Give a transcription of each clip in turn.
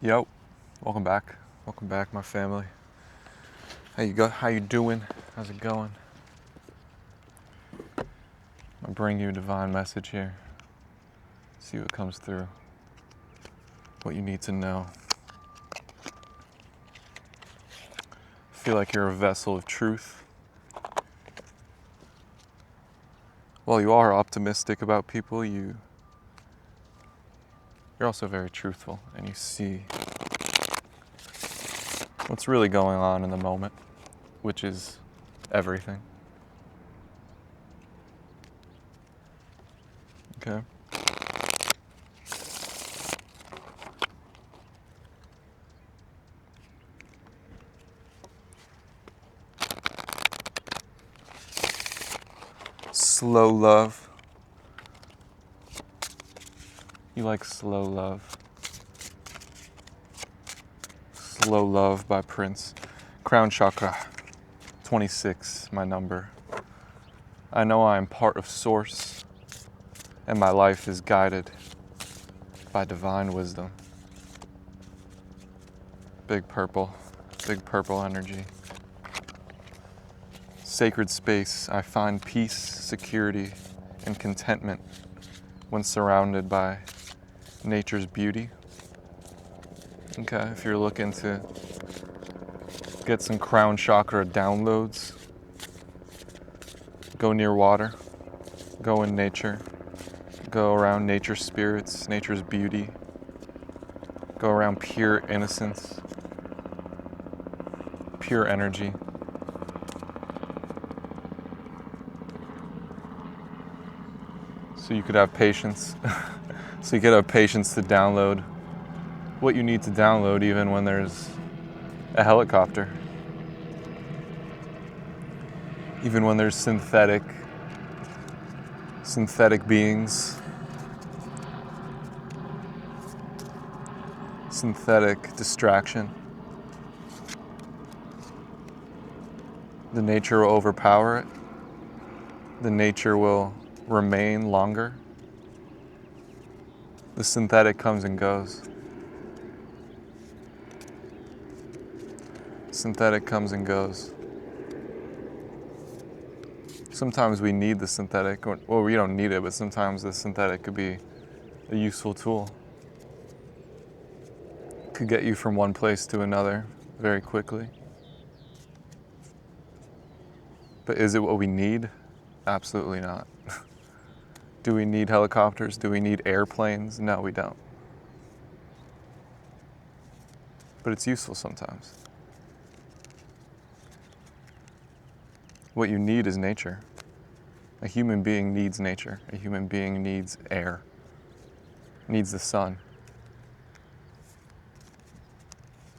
Yo, welcome back. Welcome back, my family. How you doing? How's it going? I'll bring you a divine message here. See what comes through. What you need to know. Feel like you're a vessel of truth. While you are optimistic about people, you're also very truthful, and you see what's really going on in the moment, which is everything. Okay? Slow love. You like slow love. Slow Love by Prince. Crown Chakra, 26, my number. I know I am part of Source, and my life is guided by divine wisdom. Big purple energy. Sacred space, I find peace, security, and contentment when surrounded by nature's beauty. Okay, if you're looking to get some crown chakra downloads, go near water, go in nature, go around nature's spirits, nature's beauty, go around pure innocence, pure energy. So you could have patience. So you could have patience to download what you need to download even when there's a helicopter. Even when there's synthetic beings, synthetic distraction. The nature will overpower it. The nature will remain longer. The synthetic comes and goes. Synthetic comes and goes. Sometimes we need the synthetic, or we don't need it, but sometimes the synthetic could be a useful tool. Could get you from one place to another very quickly. But is it what we need? Absolutely not. Do we need helicopters? Do we need airplanes? No, we don't. But it's useful sometimes. What you need is nature. A human being needs nature. A human being needs air, needs the sun.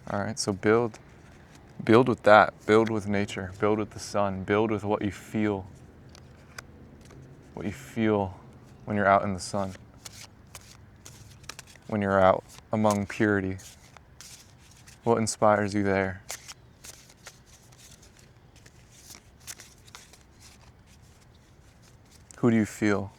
All right, so build with that. Build with nature. Build with the sun. Build with what you feel. What you feel when you're out in the sun. When you're out among purity. What inspires you there? Who do you feel?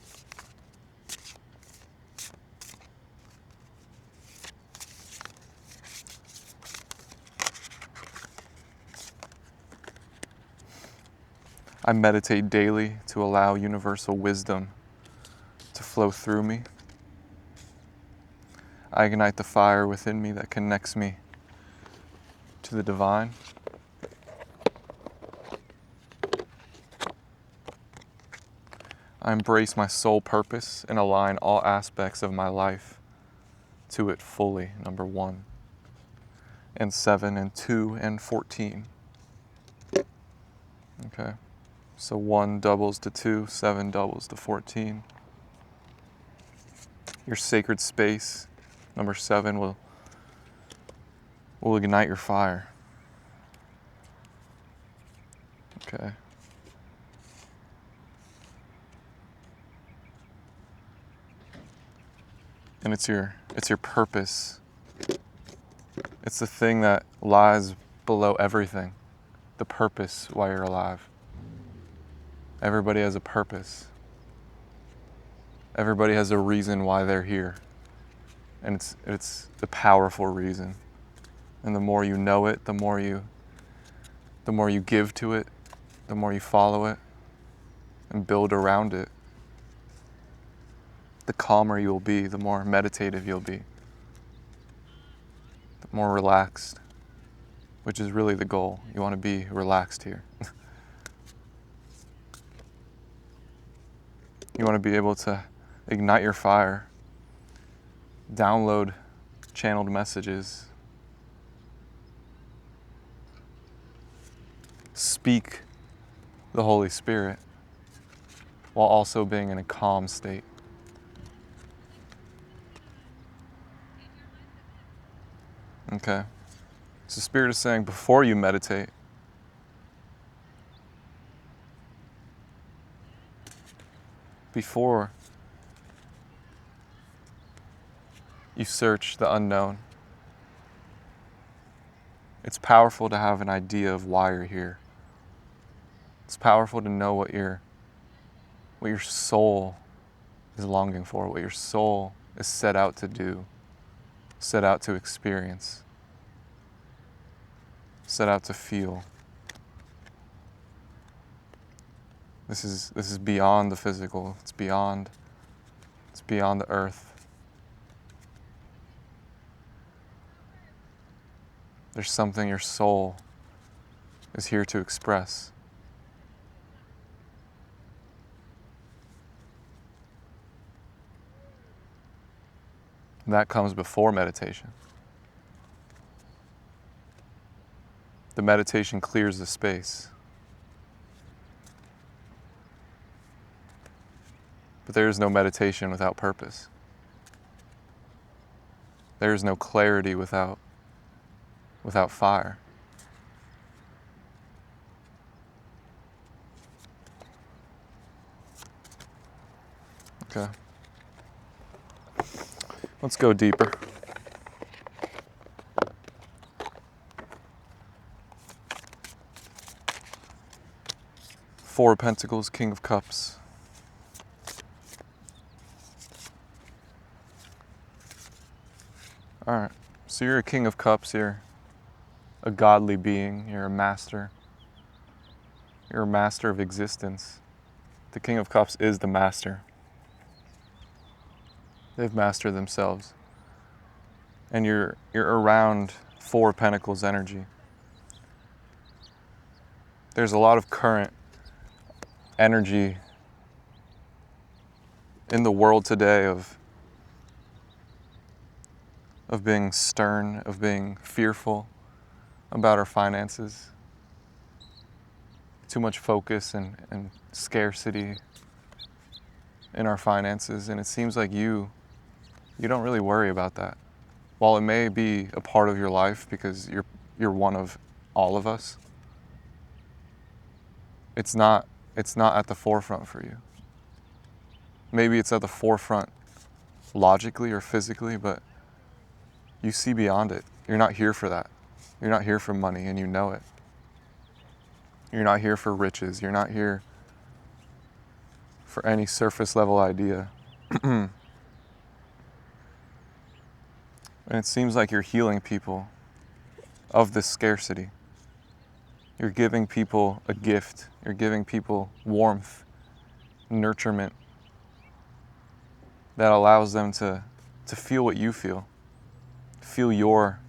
I meditate daily to allow universal wisdom to flow through me. I ignite the fire within me that connects me to the divine. I embrace my soul purpose and align all aspects of my life to it fully, number 1, and 7, and 2, and 14. Okay, so 1 doubles to 2, 7 doubles to 14. Your sacred space, number 7, will ignite your fire. Okay. And it's your purpose. It's the thing that lies below everything. The purpose why you're alive. Everybody has a purpose. Everybody has a reason why they're here. And it's the powerful reason. And the more you know it, the more you give to it, the more you follow it and build around it, the calmer you'll be, the more meditative you'll be, the more relaxed, which is really the goal. You want to be relaxed here. You want to be able to ignite your fire, download channeled messages, speak the Holy Spirit while also being in a calm state. Okay. So Spirit is saying before you meditate, before you search the unknown, it's powerful to have an idea of why you're here. It's powerful to know what your soul is longing for, what your soul is set out to do, set out to experience, set out to feel. This is beyond the physical. It's beyond the earth. There's something your soul is here to express. And that comes before meditation. The meditation clears the space. But there is no meditation without purpose. There is no clarity without fire. Okay. Let's go deeper. Four of Pentacles, King of Cups. All right, so you're a King of Cups, you're a godly being, you're a master. You're a master of existence. The King of Cups is the master. They've mastered themselves. And you're around Four of Pentacles energy. There's a lot of current energy in the world today of being stern, of being fearful about our finances. Too much focus and scarcity in our finances, and it seems like you don't really worry about that. While it may be a part of your life because you're one of all of us, it's not at the forefront for you. Maybe it's at the forefront logically or physically, but you see beyond it. You're not here for that. You're not here for money, and you know it. You're not here for riches. You're not here for any surface level idea. And it seems like you're healing people of this scarcity. You're giving people a gift. You're giving people warmth, nurturement that allows them to feel what you feel. Feel your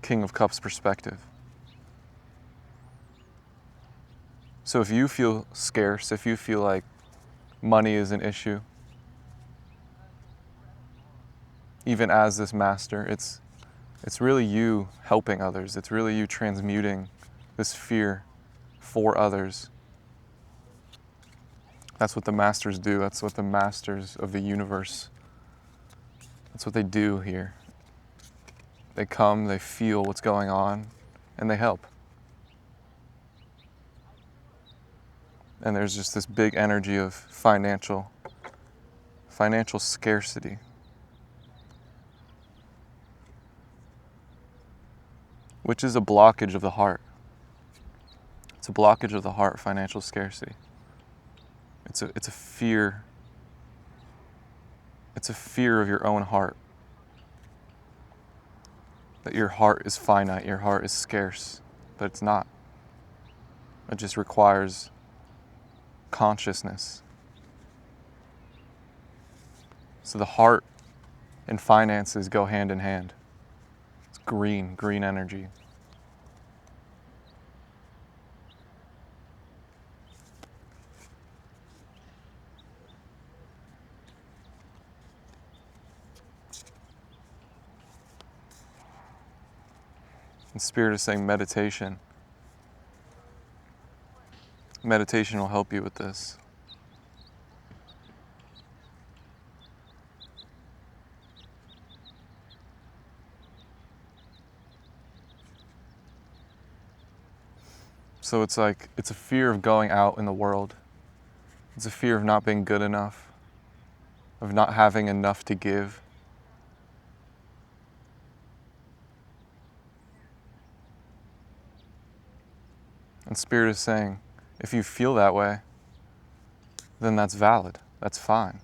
King of Cups perspective. So if you feel scarce, if you feel like money is an issue, even as this master, it's really you helping others. It's really you transmuting this fear for others. That's what the masters do. That's what the masters of the universe, that's what they do here. They come, they feel what's going on, and they help. And there's just this big energy of financial scarcity. Which is a blockage of the heart. It's a blockage of the heart, financial scarcity. It's a fear. It's a fear of your own heart. that your heart is finite, your heart is scarce, but it's not. It just requires consciousness. So the heart and finances go hand in hand. It's green energy. And Spirit is saying meditation. Meditation will help you with this. So it's like, it's a fear of going out in the world. It's a fear of not being good enough, of not having enough to give. And Spirit is saying, if you feel that way, then that's valid, that's fine.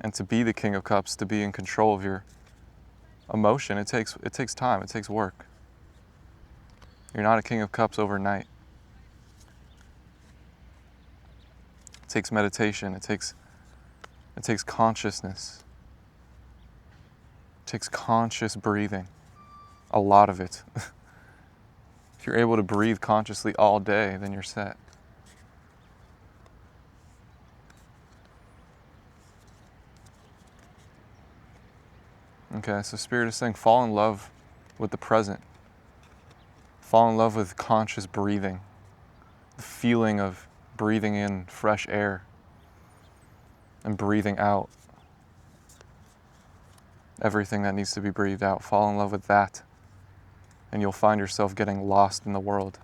And to be the King of Cups, to be in control of your emotion, it takes time, it takes work. You're not a King of Cups overnight. It takes meditation, it takes consciousness. It takes conscious breathing, a lot of it. If you're able to breathe consciously all day, then you're set. Okay, so Spirit is saying fall in love with the present. Fall in love with conscious breathing. The feeling of breathing in fresh air and breathing out everything that needs to be breathed out. Fall in love with that. And you'll find yourself getting lost in the world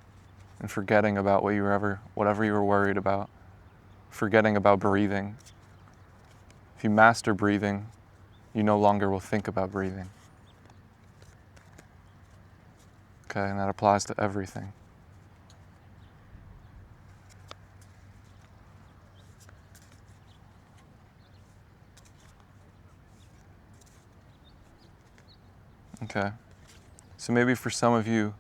and forgetting about whatever you were worried about, forgetting about breathing. If you master breathing, you no longer will think about breathing. Okay, and that applies to everything. Okay, so maybe for some of you,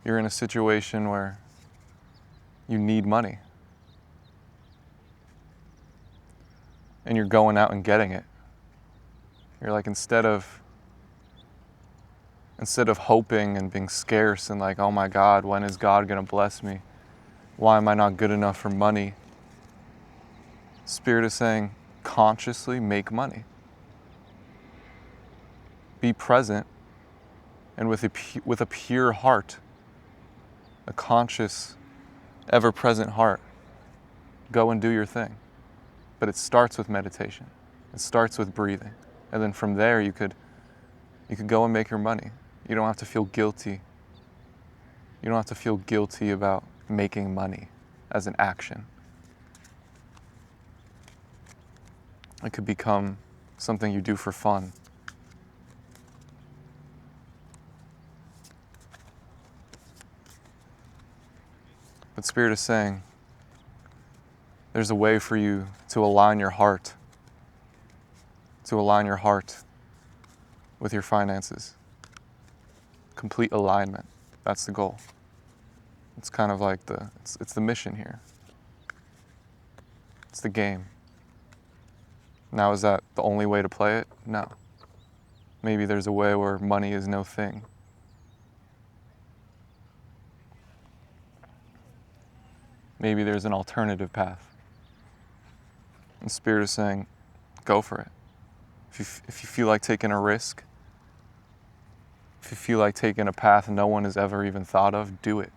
you're in a situation where you need money and you're going out and getting it. You're like, instead of hoping and being scarce and like, oh my God, when is God gonna bless me? Why am I not good enough for money? Spirit is saying, consciously make money. Be present, and with a pure heart, a conscious, ever-present heart, go and do your thing. But it starts with meditation. It starts with breathing. And then from there you could go and make your money. You don't have to feel guilty. You don't have to feel guilty about making money as an action. It could become something you do for fun. But Spirit is saying, there's a way for you to align your heart with your finances. Complete alignment. That's the goal. It's kind of like it's the mission here. It's the game. Now, is that the only way to play it? No. Maybe there's a way where money is no thing. Maybe there's an alternative path. And Spirit is saying, go for it. If you feel like taking a risk, if you feel like taking a path no one has ever even thought of, do it.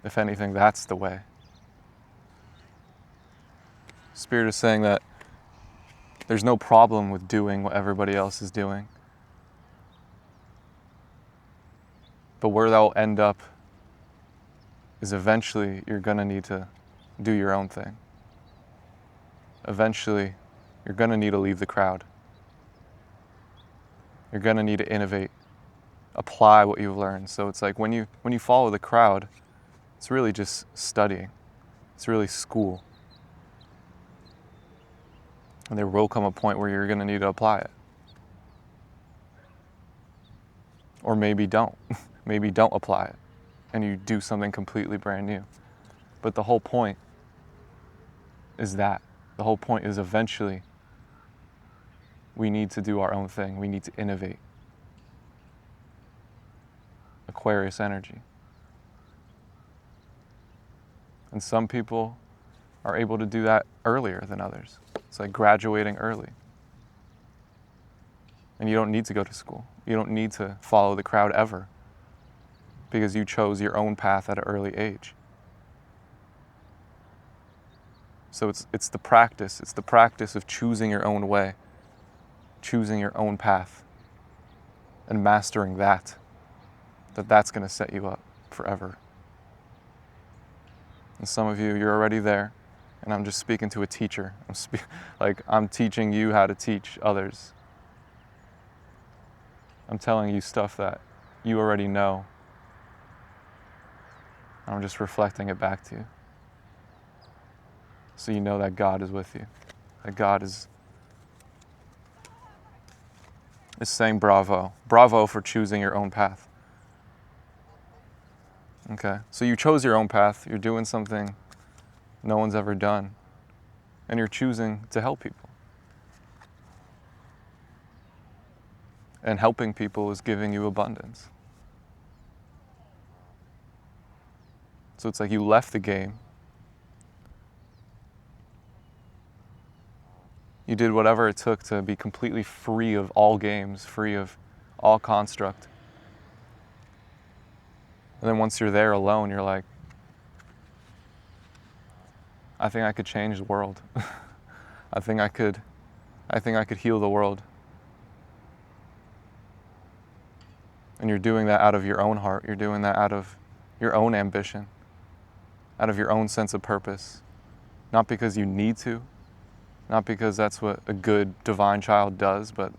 If anything, that's the way. Spirit is saying that there's no problem with doing what everybody else is doing. But where that will end up is eventually you're going to need to do your own thing. Eventually, you're going to need to leave the crowd. You're going to need to innovate, apply what you've learned. So it's like when you follow the crowd, it's really just studying. It's really school. And there will come a point where you're going to need to apply it. Or maybe don't. Maybe don't apply it and you do something completely brand new. But the whole point is that. The whole point is eventually we need to do our own thing. We need to innovate. Aquarius energy. And some people are able to do that earlier than others. It's like graduating early. And you don't need to go to school. You don't need to follow the crowd ever because you chose your own path at an early age. So it's the practice. It's the practice of choosing your own way, choosing your own path, and mastering that's going to set you up forever. And some of you, you're already there, and I'm just speaking to a teacher. I'm teaching you how to teach others. I'm telling you stuff that you already know. I'm just reflecting it back to you. So you know that God is with you. That God is saying bravo. Bravo for choosing your own path. Okay, so you chose your own path. You're doing something no one's ever done. And you're choosing to help people. And helping people is giving you abundance. So it's like you left the game. You did whatever it took to be completely free of all games, free of all construct. And then once you're there alone, you're like, I think I could change the world. I think I could heal the world. And you're doing that out of your own heart. You're doing that out of your own ambition, out of your own sense of purpose. Not because you need to, not because that's what a good divine child does, but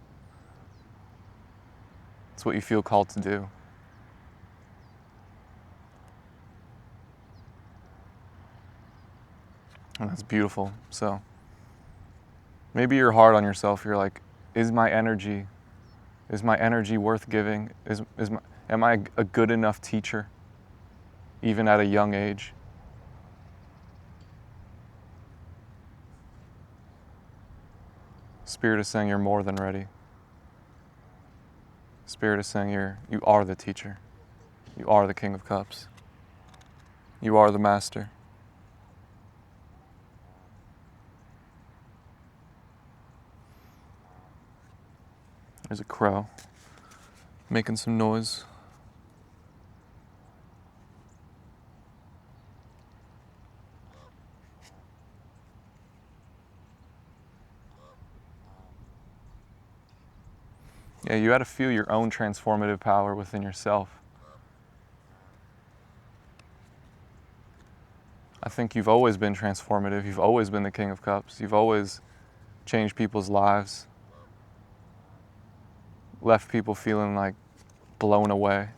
it's what you feel called to do. And that's beautiful. So maybe you're hard on yourself. You're like, is my energy worth giving? Am I a good enough teacher, even at a young age? Spirit is saying you're more than ready. Spirit is saying you are the teacher. You are the King of Cups. You are the Master. There's a crow making some noise. Yeah, you got to feel your own transformative power within yourself. I think you've always been transformative. You've always been the King of Cups. You've always changed people's lives, left people feeling like blown away.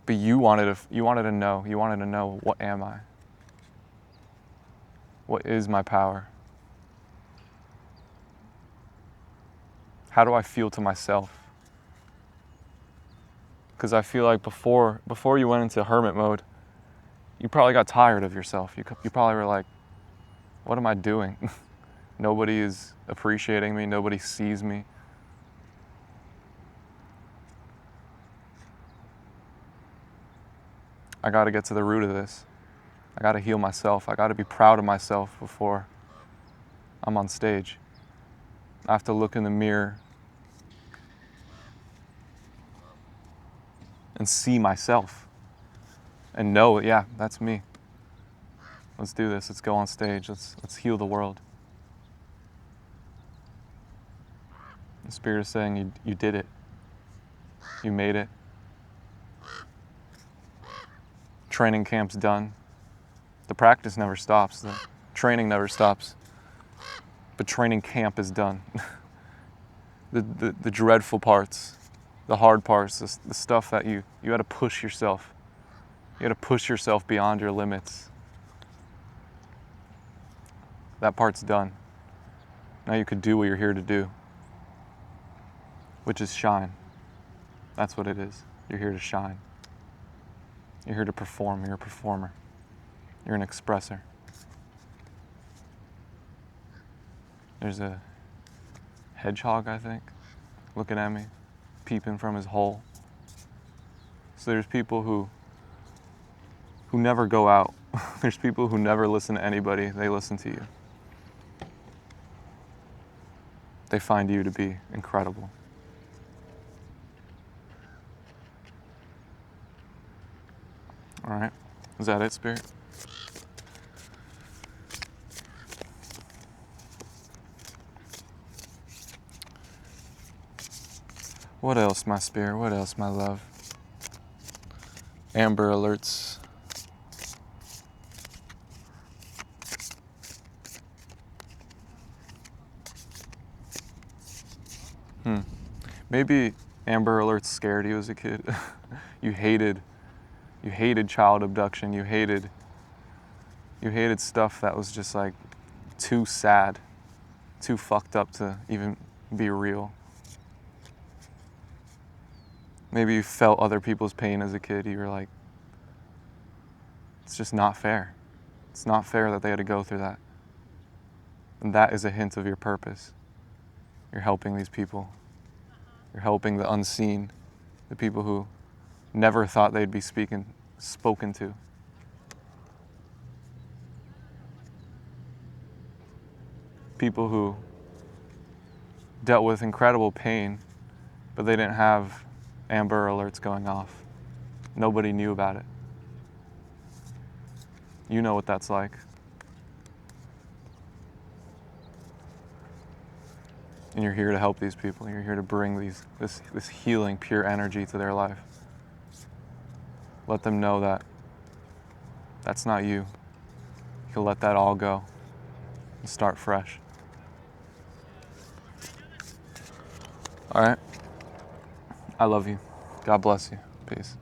But you wanted to know, what am I? What is my power? How do I feel to myself? Because I feel like before you went into hermit mode, you probably got tired of yourself. You probably were like, what am I doing? Nobody is appreciating me. Nobody sees me. I got to get to the root of this. I got to heal myself. I got to be proud of myself before I'm on stage. I have to look in the mirror and see myself and know, yeah, that's me. Let's do this. Let's go on stage. Let's heal the world. The Spirit is saying you did it. You made it. Training camp's done. The practice never stops. The training never stops. But training camp is done. The dreadful parts, the hard parts, the stuff that you had to push yourself. You had to push yourself beyond your limits. That part's done. Now you could do what you're here to do. which is shine. That's what it is. You're here to shine. You're here to perform. You're a performer. You're an expressor. There's a hedgehog, I think, looking at me, peeping from his hole. So there's people who never go out. There's people who never listen to anybody. They listen to you. They find you to be incredible. All right, is that it, Spirit? What else, my Spirit? What else, my love? Amber alerts. Maybe Amber alerts scared you as a kid. You hated child abduction. You hated stuff that was just like too sad, too fucked up to even be real. Maybe you felt other people's pain as a kid. You were like, it's just not fair. It's not fair that they had to go through that. And that is a hint of your purpose. You're helping these people. You're helping the unseen, the people who never thought they'd be spoken to. People who dealt with incredible pain, but they didn't have Amber alerts going off. Nobody knew about it. You know what that's like. And you're here to help these people. You're here to bring this healing, pure energy to their life. Let them know that that's not you. You can let that all go and start fresh. All right. I love you. God bless you. Peace.